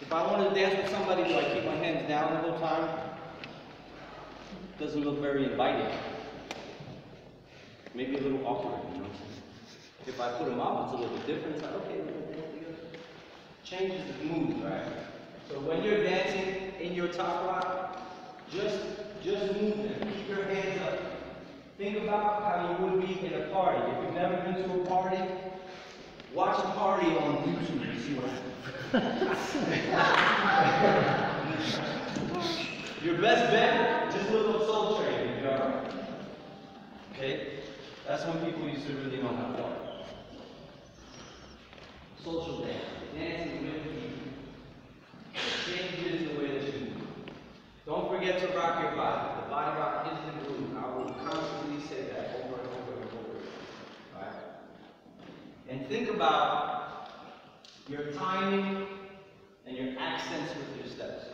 If I wanted to dance with somebody, do I keep my hands down the whole time? Doesn't look very inviting. Maybe a little awkward, you know. If I put them up, it's a little bit different. It's like, okay, we're gonna dance together. Changes the mood, right? So when you're dancing in your top rock, just move them. Keep your hands up. Think about how you would be in a party. If you've never been to a party, watch a party on YouTube and see what happens. Your best bet, just look up Soul Train. Okay? That's when people used to really know how to party. Social dance. Dancing with people. Changes the way that you move. Don't forget to rock your body. The body rock is the groove. I will constantly say that over and over and over. Right? And think about your timing and your accents with your steps.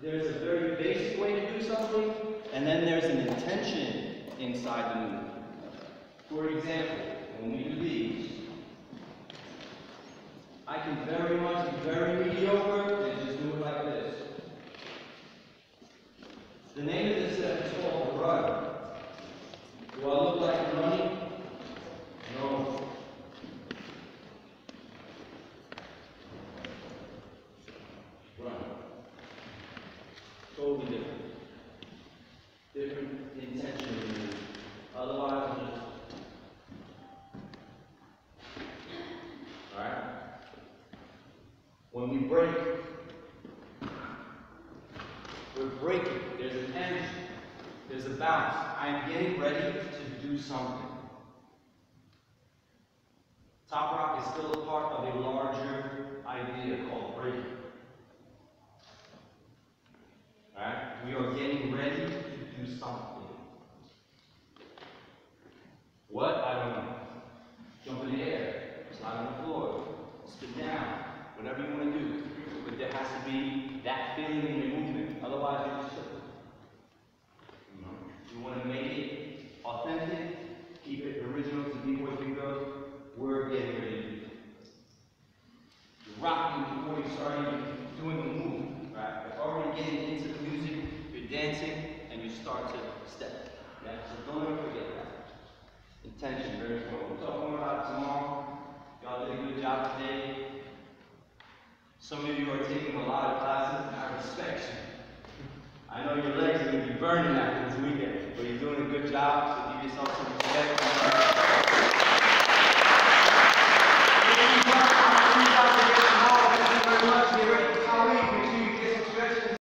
There's a very basic way to do something, and then there's an intention inside the movement. For example, when we do these, I can very much be very mediocre and just do it like this. The name of this step is called the run. Do I look like I'm running? No. Run. Totally different. Different intention. Otherwise, I'm just. Alright? When we break, we're breaking. There's an energy. There's a bounce. I'm getting ready to do something. Top rock is still a part of a larger idea called breaking. Alright? We are getting ready to do something. What? I don't know. Jump in the air, slide on the floor, spit down, whatever you want to do. But there has to be that feeling in your movement. Otherwise, you're just slipping. You want to make it authentic, keep it original to Bboy Ynot. We're getting ready to do it. You're rocking before you start even doing the move. Right? You're already getting into the music, you're dancing, and you start to step. Yeah? So don't ever forget that. Intention, very important. We'll talk more about it tomorrow. Y'all did a good job today. Some of you are taking a lot of classes, and I respect you. I know your legs are going to be burning after this weekend, but you're doing a good job, so give yourself some respect.